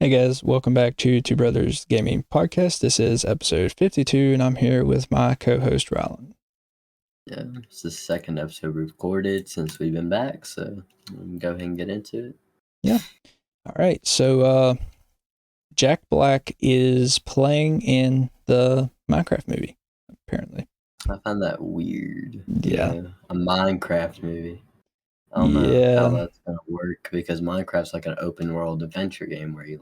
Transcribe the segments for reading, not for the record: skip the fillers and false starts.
Hey guys, welcome back to Two Brothers Gaming Podcast. This is episode 52, and I'm here with my co-host Rylan. Yeah, it's the second episode we recorded since we've been back, so we can go ahead and get into it. Yeah. All right. So Jack Black is playing in the Minecraft movie, apparently. I find that weird. Yeah. A Minecraft movie. I don't know how that's gonna work because Minecraft's like an open world adventure game where you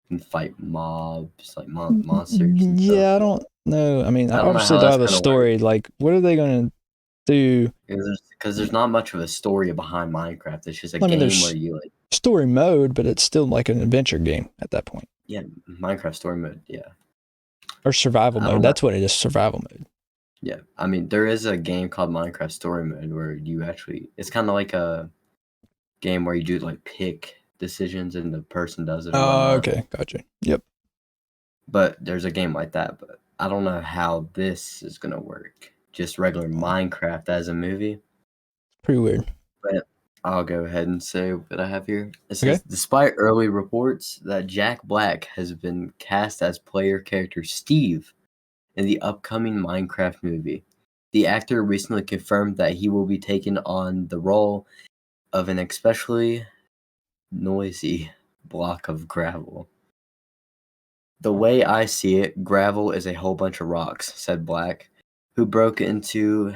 can fight mobs, like monsters. And Yeah, stuff. I don't know. I mean, I don't obviously know they how have a that's gonna story. work. Like, what are they going to do? Because there's not much of a story behind Minecraft. It's just a I mean, game there's where you story mode, but it's still like an adventure game at that point. Yeah, Minecraft story mode. Yeah. Or survival mode. That's what it is. Survival mode. Yeah, I mean, there is a game called Minecraft Story Mode where it's kind of like a game where you do like pick decisions and the person does it. Oh, okay, gotcha. Yep. But there's a game like that, but I don't know how this is gonna work. Just regular Minecraft as a movie. Pretty weird. But I'll go ahead and say what I have here. It says, despite early reports that Jack Black has been cast as player character Steve in the upcoming Minecraft movie, the actor recently confirmed that he will be taking on the role of an especially noisy block of gravel. The way I see it, gravel is a whole bunch of rocks, said Black, who broke into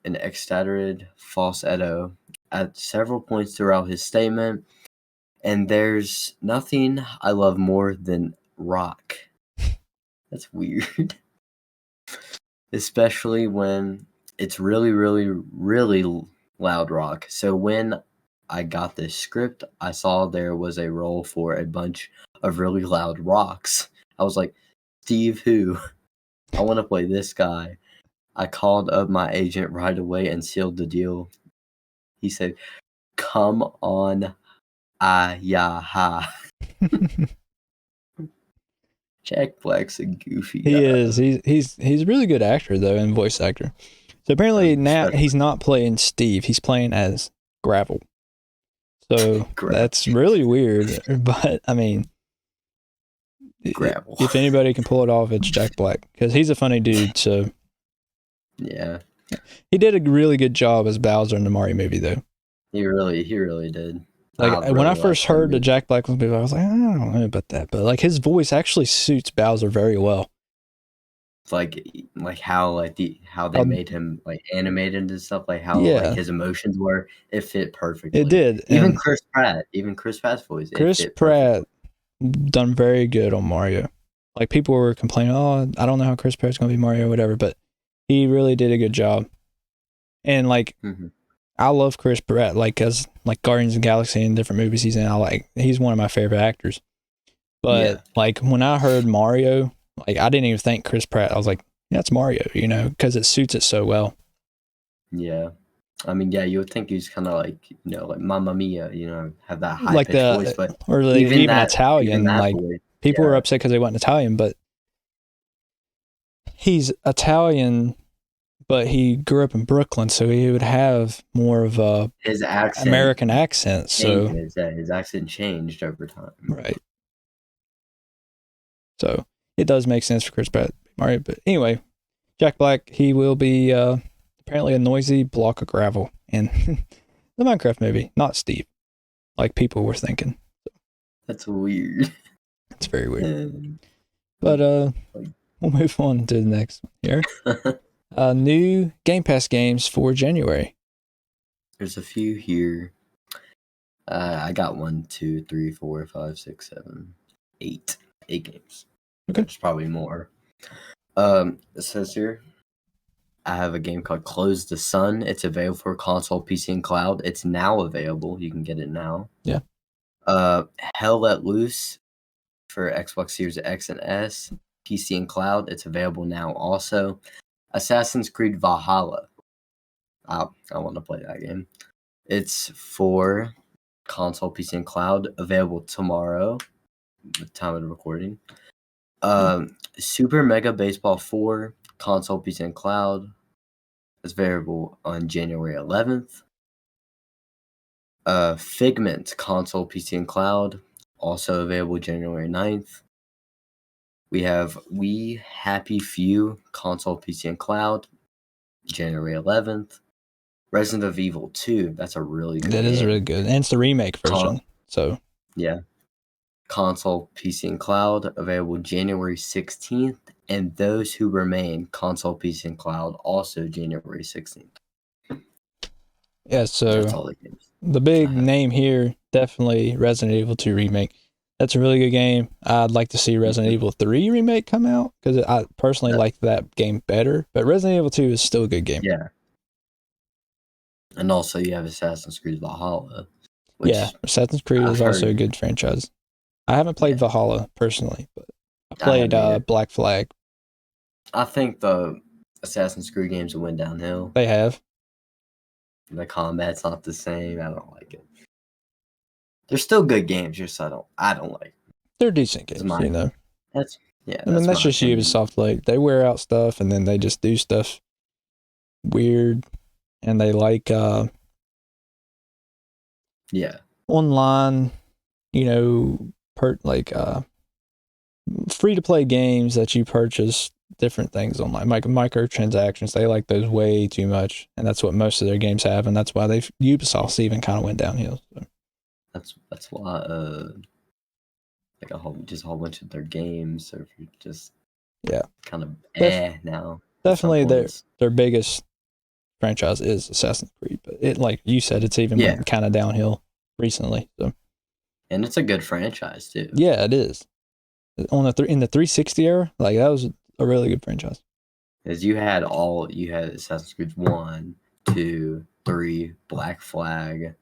an exaggerated falsetto at several points throughout his statement. And there's nothing I love more than rock. That's weird. Especially when it's really, really, really loud rock. So when I got this script, I saw there was a role for a bunch of really loud rocks. I was like, Steve who? I want to play this guy. I called up my agent right away and sealed the deal. He said, come on, yeah, ha. Jack Black's a goofy guy. He is. He's a really good actor though, and voice actor. So apparently now he's not playing Steve. He's playing as Gravel. So that's really weird. But I mean, Gravel. If anybody can pull it off, it's Jack Black because he's a funny dude. So yeah, he did a really good job as Bowser in the Mario movie, though. He really did. Like when I first heard the Jack Black movie, I was like, I don't know about that, but like his voice actually suits Bowser very well. Like how they made him like animated and stuff, like how like his emotions were. It fit perfectly. It did. Even Chris Pratt's voice. Chris Pratt done very good on Mario. Like people were complaining, oh, I don't know how Chris Pratt's gonna be Mario or whatever, but he really did a good job. And like I love Chris Pratt, like as like Guardians of the Galaxy and different movies he's in. He's one of my favorite actors. But like when I heard Mario, like I didn't even think Chris Pratt. I was like, yeah, it's Mario, because it suits it so well. Yeah. I mean, yeah, you would think he's kind of like, like Mamma Mia, have that high like pitched voice, but or even Italian. Like people were upset because they weren't Italian, but he's Italian, but he grew up in Brooklyn, so he would have more of a his accent, American accent. So his accent changed over time, right? So it does make sense for Chris Pratt, Mario. But anyway, Jack Black, he will be apparently a noisy block of gravel in the Minecraft movie, not Steve, like people were thinking. That's weird. It's very weird. But we'll move on to the next one here. New Game Pass games for January. There's a few here. I got 1, 2, 3, 4, 5, 6, 7, 8 games. Okay. There's probably more. It says here, I have a game called Close the Sun. It's available for console, PC, and cloud. It's now available. You can get it now. Yeah. Hell Let Loose for Xbox Series X and S, PC, and cloud. It's available now also. Assassin's Creed Valhalla. I want to play that game. It's for console, PC, and cloud. Available tomorrow, the time of the recording. Super Mega Baseball 4, console, PC, and cloud. It's available on January 11th. Figment, console, PC, and cloud. also available January 9th. We have We Happy Few, console, PC, and cloud, January 11th. Resident Evil 2, that's a really good game. That is really good. And it's the remake version. So yeah. Console, PC, and cloud, available January 16th. And Those Who Remain, console, PC, and cloud, also January 16th. Yeah, so that's all the games. The big name here, definitely Resident Evil 2 remake. That's a really good game. I'd like to see Resident Evil 3 remake come out because I personally like that game better. But Resident Evil 2 is still a good game. Yeah. And also you have Assassin's Creed Valhalla. Yeah, Assassin's Creed is also a good franchise. I haven't played Valhalla personally, but I played Black Flag. I think the Assassin's Creed games went downhill. They have. The combat's not the same. I don't like it. They're still good games, just I don't like it. They're decent games, you know. That's just Ubisoft. Like they wear out stuff and then they just do stuff weird, and they like online, you know, free to play games that you purchase different things online, like microtransactions. They like those way too much, and that's what most of their games have, and that's why Ubisoft even kind of went downhill. So. That's why like a whole bunch of their games are just kind of now. Definitely their biggest franchise is Assassin's Creed, but it, like you said, it's even went kind of downhill recently. So. And it's a good franchise too. Yeah, it is. In the 360 era, like that was a really good franchise. Because you had Assassin's Creed 1, 2, 3, Black Flag.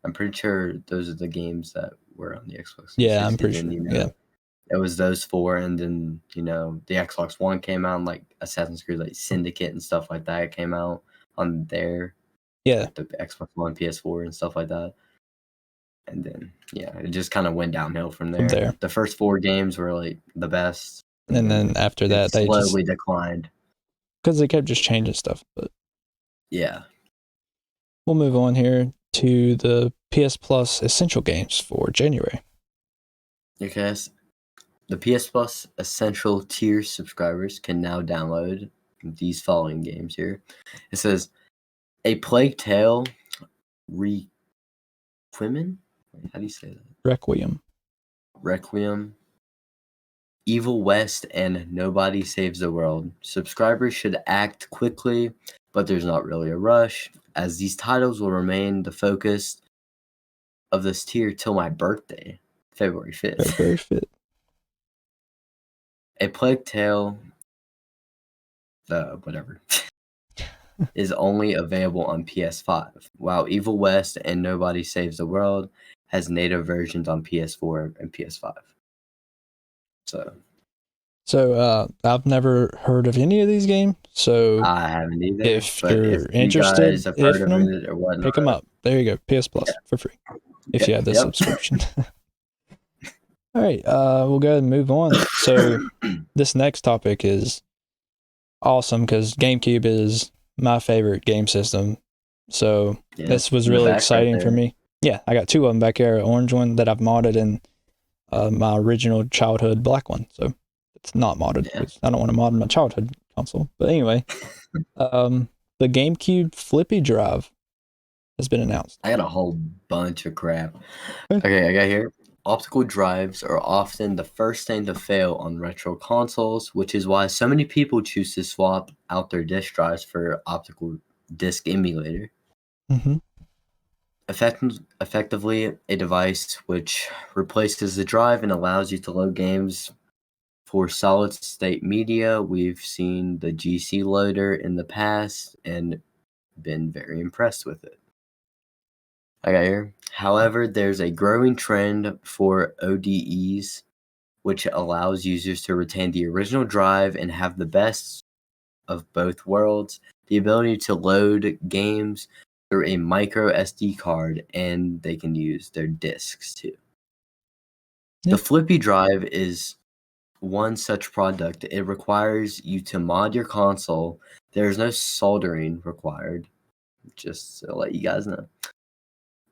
I'm pretty sure those are the games that were on the Xbox 360. Yeah, I'm pretty sure. It was those 4, and then the Xbox One came out, and like Assassin's Creed like Syndicate and stuff like that came out on there. Yeah. Like the Xbox One, PS4, and stuff like that. And then it just kind of went downhill from there. The first 4 games were like the best, and then after that they slowly declined because they kept just changing stuff. But we'll move on here to the PS Plus Essential games for January. Okay, the PS Plus Essential tier subscribers can now download these following games here. It says A Plague Tale Requiem. How do you say that? Requiem. Evil West and Nobody Saves the World. Subscribers should act quickly, but there's not really a rush, as these titles will remain the focus of this tier till my birthday, February 5th. A Plague Tale, is only available on PS5, while Evil West and Nobody Saves the World has native versions on PS4 and PS5. So I've never heard of any of these games. So I haven't either. If you're interested, pick them up. There you go, PS Plus for free if you have this subscription. All right, we'll go ahead and move on. So this next topic is awesome because GameCube is my favorite game system. So this was really exciting for me. Yeah, I got 2 of them back here, an orange one that I've modded and my original childhood black one. So it's not modded because I don't want to mod my childhood console. But anyway, the GameCube Flippy Drive has been announced. I got a whole bunch of crap. Okay, I got here. Optical drives are often the first thing to fail on retro consoles, which is why so many people choose to swap out their disk drives for optical disc emulator. Mm-hmm. Effectively, a device which replaces the drive and allows you to load games for solid-state media. We've seen the GC loader in the past and been very impressed with it. I got here. However, there's a growing trend for ODEs, which allows users to retain the original drive and have the best of both worlds, the ability to load games through a micro SD card, and they can use their discs too. The Flippy Drive is one such product. It requires you to mod your console. There's no soldering required, just to let you guys know.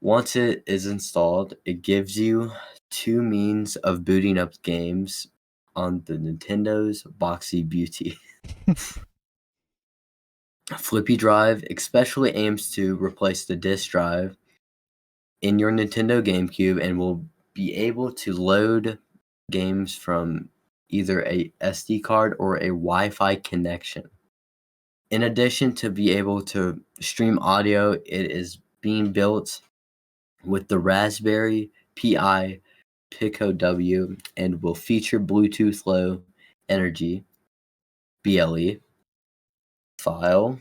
Once it is installed, it gives you 2 means of booting up games on the Nintendo's Boxy Beauty. Flippy Drive especially aims to replace the disk drive in your Nintendo GameCube and will be able to load games from either a SD card or a Wi-Fi connection. In addition to be able to stream audio, it is being built with the Raspberry Pi Pico W and will feature Bluetooth Low Energy BLE file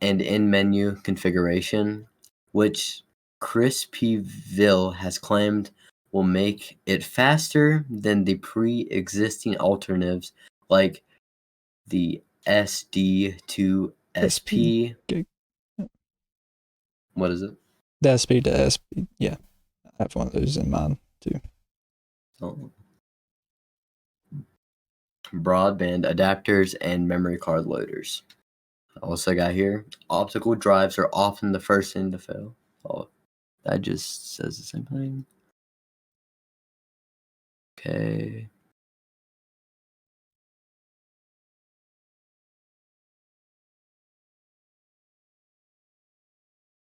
and in-menu configuration, which Crispyville has claimed will make it faster than the pre-existing alternatives like the SD2SP. What is it? The SP to SP. Yeah, I have one of those in mine too. Oh. Broadband adapters and memory card loaders. I also got here, optical drives are often the first thing to fail. Oh, that just says the same thing. Okay.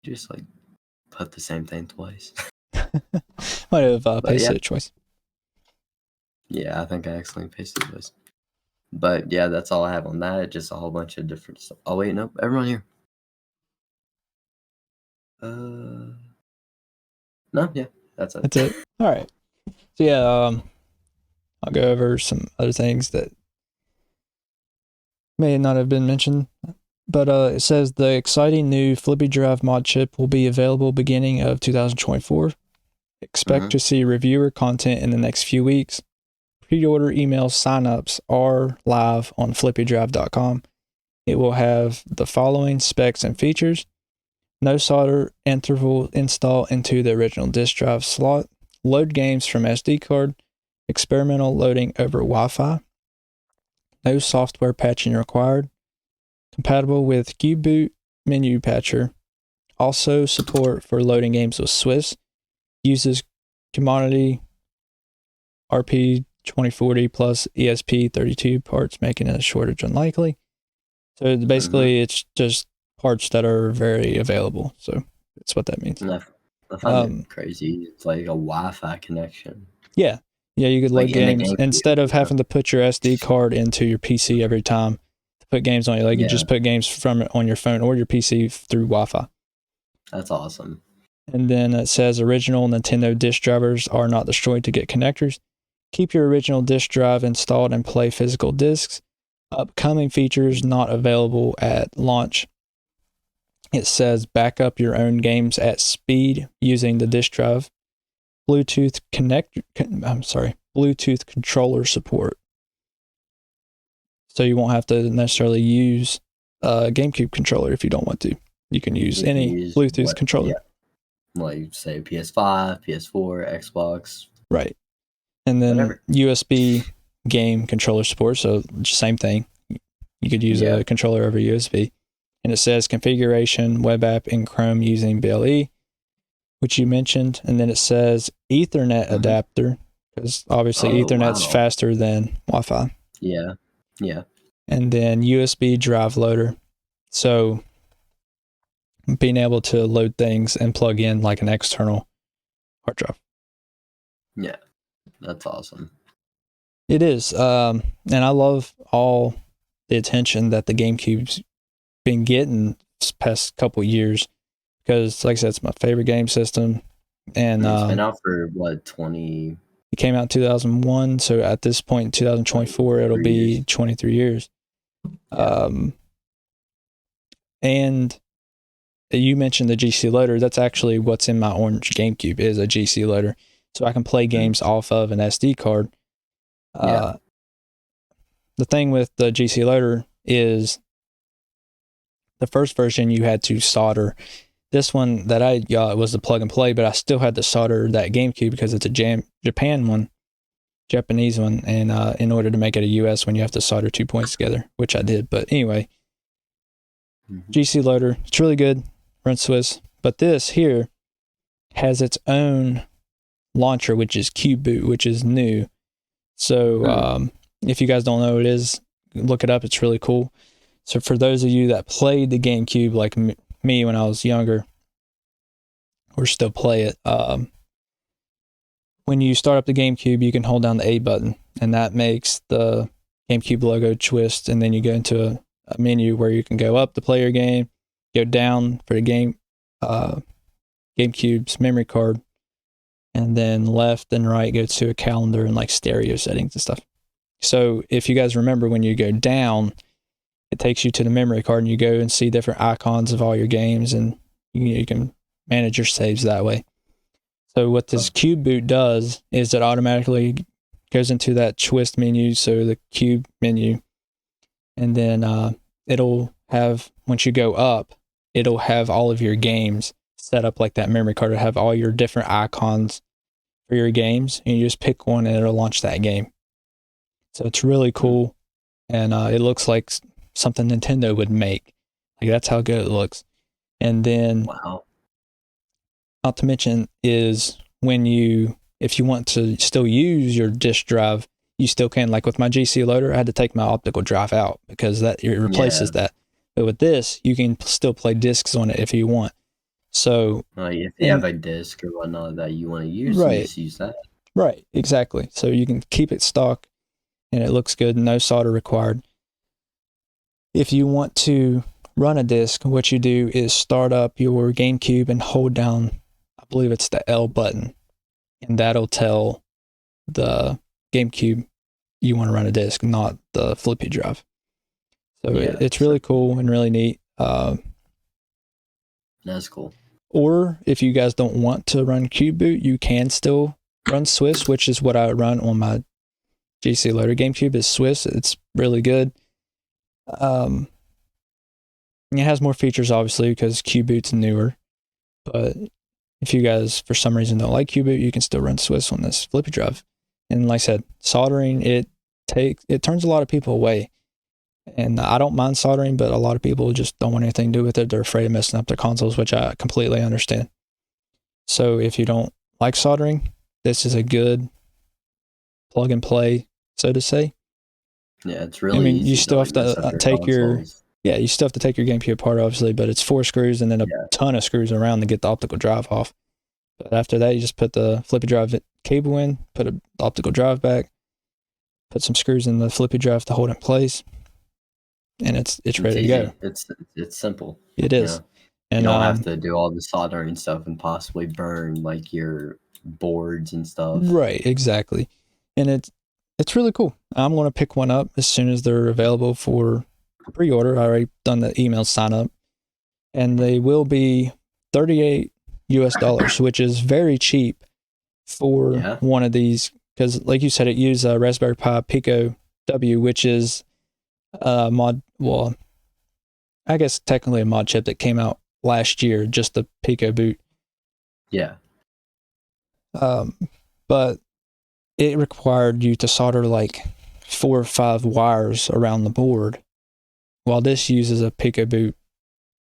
Just like put the same thing twice. Might have pasted it twice. Yeah, I think I accidentally pasted it twice. But yeah, that's all I have on that. Just a whole bunch of different stuff. Oh wait, nope, everyone here. No, yeah, that's it. That's it. All right. So yeah, I'll go over some other things that may not have been mentioned. But it says the exciting new Flippy Drive mod chip will be available beginning of 2024. Expect to see reviewer content in the next few weeks. Pre-order email signups are live on flippydrive.com. It will have the following specs and features: no solder interval install into the original disk drive slot, load games from SD card, experimental loading over Wi-Fi, no software patching required, compatible with U-Boot menu patcher, also support for loading games with Swiss, uses commodity RP2040 plus ESP32 parts, making a shortage unlikely. So basically, it's just parts that are very available. So that's what that means. I find it crazy. It's like a Wi-Fi connection. Yeah. Yeah, you could load games instead of having to put your SD card into your PC every time to put games on. You just put games from it on your phone or your PC through Wi-Fi. That's awesome. And then it says original Nintendo disk drivers are not destroyed to get connectors. Keep your original disk drive installed and play physical discs. Upcoming features not available at launch. It says back up your own games at speed using the disk drive. Bluetooth controller support. So you won't have to necessarily use a GameCube controller if you don't want to. You can use any Bluetooth controller. Yeah. Like say PS5, PS4, Xbox. Right. And then USB game controller support. So same thing. You could use a controller over USB. And it says configuration web app in Chrome using BLE, which you mentioned. And then it says Ethernet adapter, because obviously Ethernet's faster than Wi-Fi. Yeah. Yeah. And then USB drive loader. So being able to load things and plug in like an external hard drive. Yeah. That's awesome. It is. And I love all the attention that the GameCube's been getting this past couple years, because like I said, it's my favorite game system. And it's been out for what, 20? It came out in 2001, so at this point in 2024 it'll be 23 years. And you mentioned the GC loader. That's actually what's in my orange GameCube, is a GC loader, so I can play games off of an SD card. The thing with the GC loader is the first version you had to solder. This one that I got was the plug and play, but I still had to solder that GameCube because it's a Japanese one, and in order to make it a US one, you have to solder 2 points together, which I did. But anyway, GC loader, it's really good, runs Swiss. But this here has its own launcher, which is Cube Boot, which is new. So if you guys don't know what it is, look it up. It's really cool. So for those of you that played the GameCube like me when I was younger, or still play it, when you start up the GameCube, you can hold down the A button, and that makes the GameCube logo twist, and then you go into a menu where you can go up to play your game, go down for the GameCube's memory card, and then left and right go to a calendar and like stereo settings and stuff. So if you guys remember, when you go down, it takes you to the memory card, and you go and see different icons of all your games, and you can manage your saves that way. So what this Cube Boot does is it automatically goes into that twist menu, so the Cube menu, and then it'll have, once you go up, it'll have all of your games set up like that memory card. It'll have all your different icons for your games, and you just pick one and it'll launch that game. So it's really cool, and it looks like something Nintendo would make. Like, that's how good it looks. And then, wow. Not to mention is if you want to still use your disk drive, you still can. Like with my GC loader, I had to take my optical drive out because it replaces that. But with this, you can still play discs on it if you want. So if you have a disc or whatnot that you want to use, right, you just use that. Right, exactly. So you can keep it stock, and it looks good. No solder required. If you want to run a disc, what you do is start up your GameCube and hold down, I believe it's the L button, and that'll tell the GameCube you want to run a disc, not the Flippy Drive. So it's really cool and really neat. That's cool. Or if you guys don't want to run Cube Boot, you can still run Swiss, which is what I run on my GC loader. GameCube is Swiss. It's really good. It has more features, obviously, because Cube Boot's newer. But if you guys, for some reason, don't like Cube Boot, you can still run Swiss on this Flippy Drive. And like I said, soldering, it turns a lot of people away. And I don't mind soldering, but a lot of people just don't want anything to do with it. They're afraid of messing up their consoles, which I completely understand. So if you don't like soldering, this is a good plug and play, so to say. Yeah, it's really easy. You still have to take your GameCube apart, obviously, but it's 4 screws and then a ton of screws around to get the optical drive off. But after that, you just put the Flippy Drive cable in, put an optical drive back, put some screws in the Flippy Drive to hold it in place, and it's ready to go. It's simple. It is. And you don't have to do all the soldering stuff and possibly burn like your boards and stuff. Right, exactly. And it's really cool. I'm going to pick one up as soon as they're available for pre-order. I already done the email sign up, and they will be $38 US, which is very cheap for one of these, because like you said, it used a Raspberry Pi Pico W, which is a mod, well, I guess technically a mod chip that came out last year, just the Pico boot. Yeah. But it required you to solder like 4 or 5 wires around the board. While this uses a Pico boot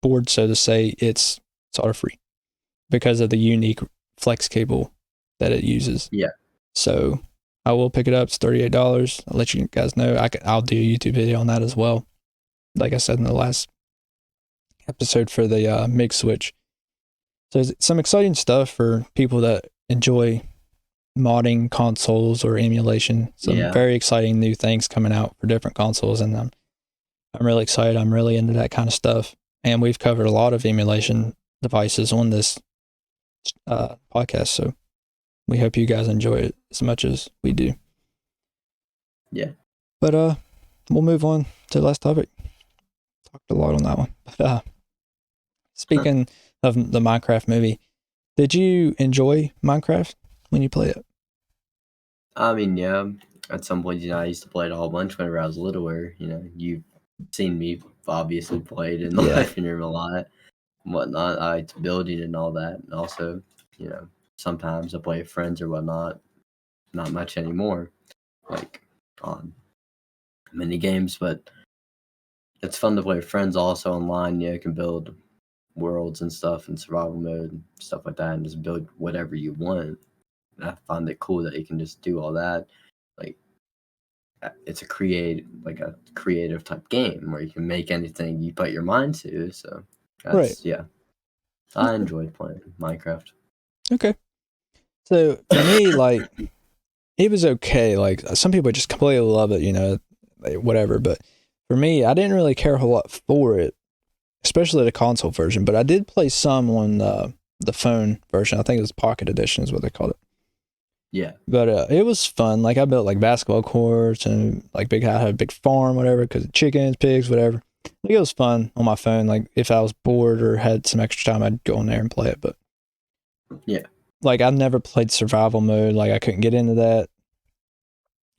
board, so to say, it's solder free because of the unique flex cable that it uses. Yeah. So I will pick it up. It's $38. I'll let you guys know. I'll do a YouTube video on that as well. Like I said in the last episode for the MIG switch. So it's some exciting stuff for people that enjoy modding consoles or emulation. Some very exciting new things coming out for different consoles, and I'm really excited. I'm really into that kind of stuff. And we've covered a lot of emulation devices on this podcast, so we hope you guys enjoy it as much as we do. Yeah. But we'll move on to the last topic. Talked a lot on that one. But speaking of the Minecraft movie, did you enjoy Minecraft when you played it? I mean, yeah. At some point, I used to play it a whole bunch whenever I was littler. You've seen me obviously play it in the living room a lot and whatnot. I like building and all that. And also, sometimes I play with friends or whatnot. Not much anymore, like on mini games, but it's fun to play with friends also online. You can build worlds and stuff and survival mode and stuff like that, and just build whatever you want. And I find it cool that you can just do all that. Like, it's a creative type game where you can make anything you put your mind to. So that's Right. I enjoyed playing Minecraft. Okay. So for me, like, it was okay. Like, some people just completely love it, you know, like, whatever. But for me, I didn't really care a whole lot for it, especially the console version. But I did play some on the phone version. I think it was Pocket Edition is what they called it. Yeah. But it was fun. Like, I built like basketball courts and like I had a big farm, whatever, because chickens, pigs, whatever. Like, it was fun on my phone. Like, if I was bored or had some extra time, I'd go on there and play it. But yeah, like, I never played survival mode. Like, I couldn't get into that.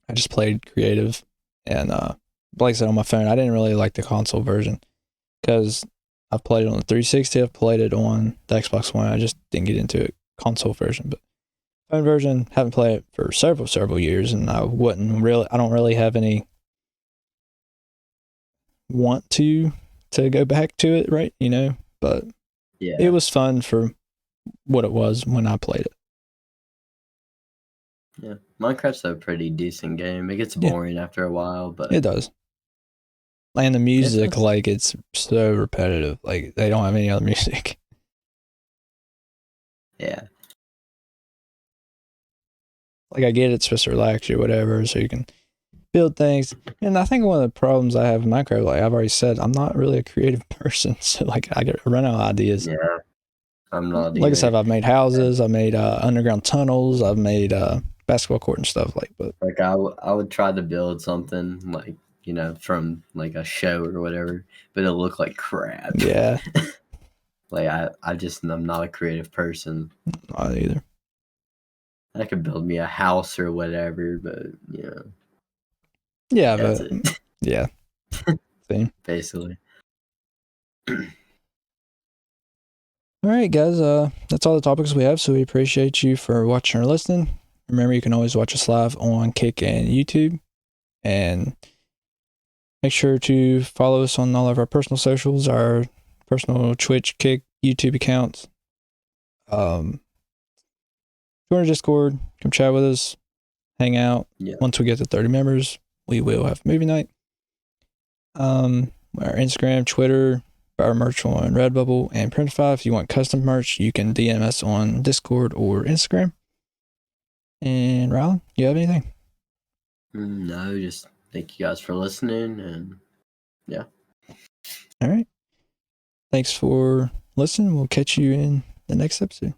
I just played creative. And like I said, on my phone, I didn't really like the console version because I've played it on the 360. I've played it on the Xbox One. I just didn't get into it console version. But phone version, haven't played it for several years, and I don't really have any want to go back to it, right? You know, but yeah, it was fun for what it was when I played it. Yeah, Minecraft's a pretty decent game. It gets boring after a while, but it does. And the music, like, it's so repetitive. Like, they don't have any other music. Yeah. Like, I get it's supposed to relax you, whatever, so you can build things. And I think one of the problems I have in Minecraft, like I've already said, I'm not really a creative person. So, like, I run out of ideas. Yeah. I'm not like I said, I've made houses, I've made underground tunnels, I've made basketball court and stuff, but like I would try to build something like, you know, from like a show or whatever, but it'll look like crap. Yeah. Like I'm not a creative person. Not either. I could build me a house or whatever, but you know. Yeah, that's but it. Yeah. Same. Basically. All right, guys. That's all the topics we have. So we appreciate you for watching or listening. Remember, you can always watch us live on Kick and YouTube, and make sure to follow us on all of our personal socials, our personal Twitch, Kick, YouTube accounts. Join our Discord, come chat with us, hang out. Yeah. Once we get to 30 members, we will have movie night. Our Instagram, Twitter, our merch on Redbubble and Printify. If you want custom merch, you can DM us on Discord or Instagram. And Rylan, you have anything? No, just thank you guys for listening, and yeah. All right. Thanks for listening. We'll catch you in the next episode.